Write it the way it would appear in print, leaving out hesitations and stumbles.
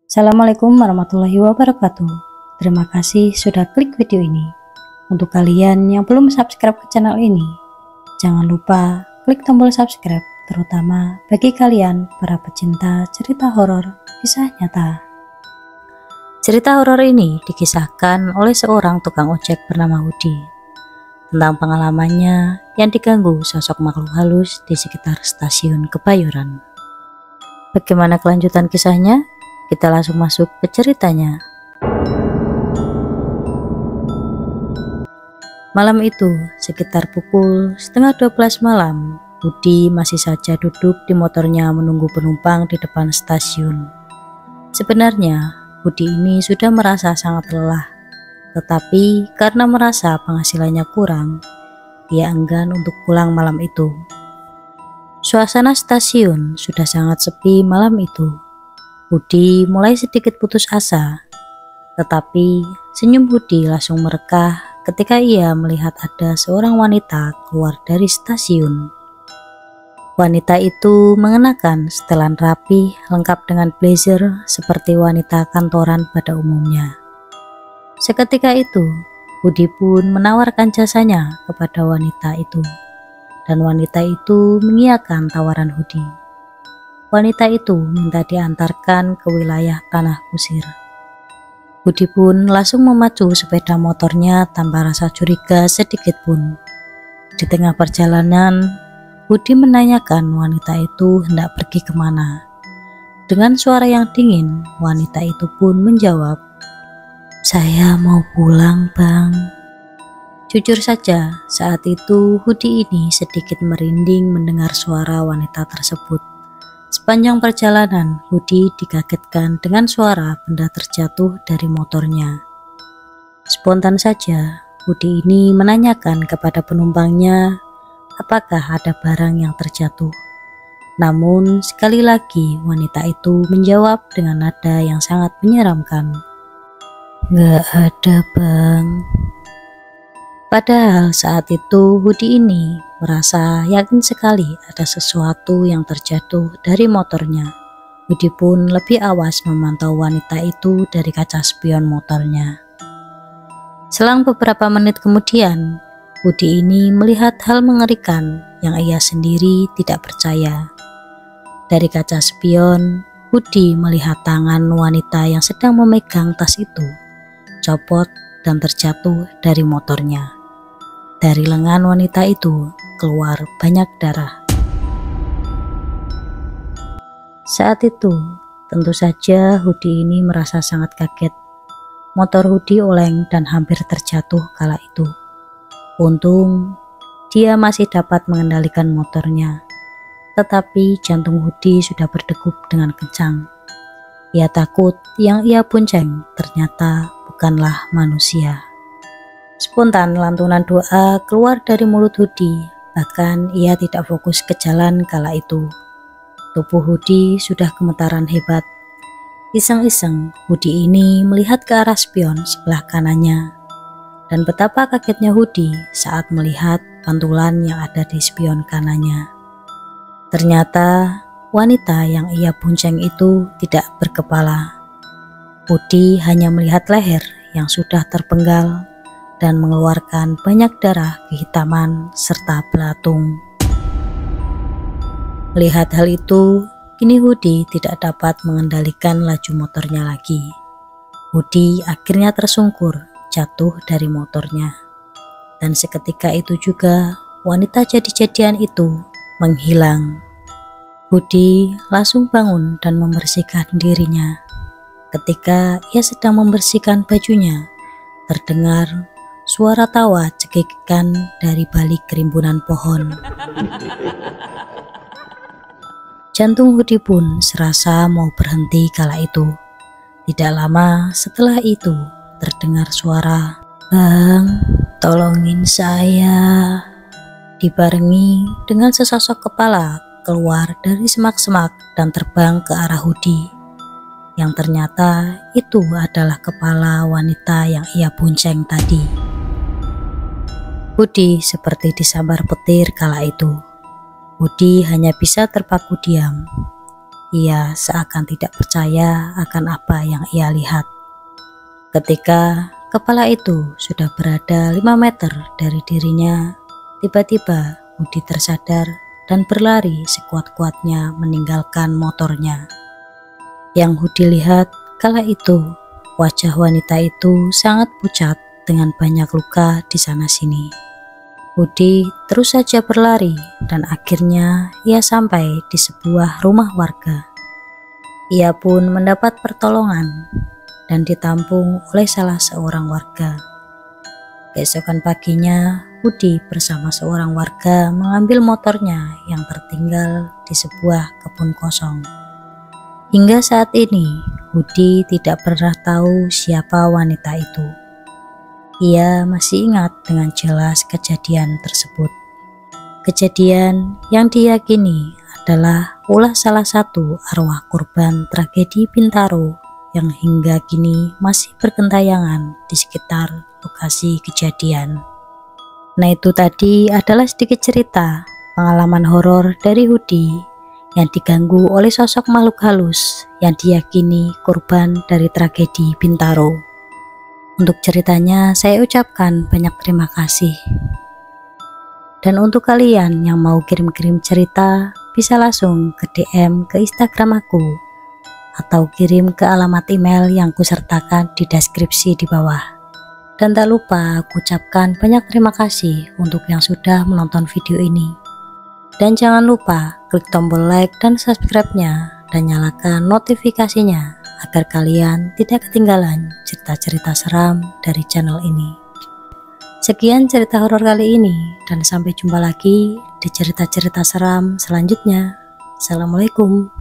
Assalamualaikum warahmatullahi wabarakatuh. Terima kasih sudah klik video ini. Untuk kalian yang belum subscribe ke channel ini, jangan lupa klik tombol subscribe, terutama bagi kalian para pecinta cerita horor kisah nyata. Cerita horor ini dikisahkan oleh seorang tukang ojek bernama Hudi tentang pengalamannya yang diganggu sosok makhluk halus di sekitar stasiun Kebayoran. Bagaimana kelanjutan kisahnya? Kita langsung masuk ke ceritanya. Malam itu, sekitar pukul 11:30 malam, Hudi masih saja duduk di motornya menunggu penumpang di depan stasiun. Sebenarnya, Hudi ini sudah merasa sangat lelah, tetapi karena merasa penghasilannya kurang, ia enggan untuk pulang malam itu. Suasana stasiun sudah sangat sepi malam itu. Hudi mulai sedikit putus asa, tetapi senyum Hudi langsung merekah ketika ia melihat ada seorang wanita keluar dari stasiun. Wanita itu mengenakan setelan rapi lengkap dengan blazer seperti wanita kantoran pada umumnya. Seketika itu, Hudi pun menawarkan jasanya kepada wanita itu, dan wanita itu mengiyakan tawaran Hudi. Wanita itu minta diantarkan ke wilayah Tanah Kusir. Hudi pun langsung memacu sepeda motornya tanpa rasa curiga sedikit pun. Di tengah perjalanan, Hudi menanyakan wanita itu hendak pergi kemana. Dengan suara yang dingin, wanita itu pun menjawab, "Saya mau pulang, Bang." Jujur saja, saat itu Hudi ini sedikit merinding mendengar suara wanita tersebut. Sepanjang perjalanan, Hudi dikagetkan dengan suara benda terjatuh dari motornya. Spontan saja, Hudi ini menanyakan kepada penumpangnya apakah ada barang yang terjatuh. Namun sekali lagi wanita itu menjawab dengan nada yang sangat menyeramkan, "Nggak ada, Bang." Padahal saat itu Hudi ini merasa yakin sekali ada sesuatu yang terjatuh dari motornya. Hudi pun lebih awas memantau wanita itu dari kaca spion motornya. Selang beberapa menit kemudian, Hudi ini melihat hal mengerikan yang ia sendiri tidak percaya. Dari kaca spion, Hudi melihat tangan wanita yang sedang memegang tas itu copot dan terjatuh dari motornya. Dari lengan wanita itu keluar banyak darah. Saat itu, tentu saja Hudi ini merasa sangat kaget. Motor Hudi oleng dan hampir terjatuh kala itu. Untung, dia masih dapat mengendalikan motornya. Tetapi jantung Hudi sudah berdegup dengan kencang. Ia takut yang ia bonceng ternyata bukanlah manusia. Spontan lantunan doa keluar dari mulut Hudi, bahkan ia tidak fokus ke jalan kala itu. Tubuh Hudi sudah gemetaran hebat. Iseng-iseng Hudi ini melihat ke arah spion sebelah kanannya. Dan betapa kagetnya Hudi saat melihat pantulan yang ada di spion kanannya. Ternyata wanita yang ia bonceng itu tidak berkepala. Hudi hanya melihat leher yang sudah terpenggal dan mengeluarkan banyak darah kehitaman serta belatung. Melihat hal itu, kini Hudi tidak dapat mengendalikan laju motornya lagi. Hudi akhirnya tersungkur jatuh dari motornya. Dan seketika itu juga wanita jadi-jadian itu menghilang. Hudi langsung bangun dan membersihkan dirinya. Ketika ia sedang membersihkan bajunya, terdengar suara tawa cekikikan dari balik kerimbunan pohon. Jantung Hudi pun serasa mau berhenti kala itu. Tidak lama setelah itu terdengar suara, "Bang, tolongin saya." Dibarengi dengan sesosok kepala keluar dari semak-semak dan terbang ke arah Hudi. Yang ternyata itu adalah kepala wanita yang ia bonceng tadi. Hudi seperti disambar petir kala itu. Hudi hanya bisa terpaku diam. ia seakan tidak percaya akan apa yang ia lihat. Ketika kepala itu sudah berada 5 meter dari dirinya, tiba-tiba Budi tersadar dan berlari sekuat-kuatnya meninggalkan motornya. Yang Budi lihat kala itu, wajah wanita itu sangat pucat dengan banyak luka di sana-sini. Budi terus saja berlari dan akhirnya ia sampai di sebuah rumah warga. Ia pun mendapat pertolongan dan ditampung oleh salah seorang warga. Keesokan paginya, Budi bersama seorang warga mengambil motornya yang tertinggal di sebuah kebun kosong. Hingga saat ini, Budi tidak pernah tahu siapa wanita itu. Ia masih ingat dengan jelas kejadian tersebut. Kejadian yang diyakini adalah ulah salah satu arwah korban tragedi Bintaro yang hingga kini masih bergentayangan di sekitar lokasi kejadian. Nah, itu tadi adalah sedikit cerita pengalaman horor dari Budi yang diganggu oleh sosok makhluk halus yang diyakini korban dari tragedi Bintaro. Untuk ceritanya saya ucapkan banyak terima kasih. Dan untuk kalian yang mau kirim-kirim cerita, bisa langsung ke DM ke Instagram aku atau kirim ke alamat email yang kusertakan di deskripsi di bawah. Dan tak lupa aku ucapkan banyak terima kasih untuk yang sudah menonton video ini. Dan jangan lupa klik tombol like dan subscribe-nya dan nyalakan notifikasinya agar kalian tidak ketinggalan cerita-cerita seram dari channel ini. Sekian cerita horor kali ini dan sampai jumpa lagi di cerita-cerita seram selanjutnya. Assalamualaikum.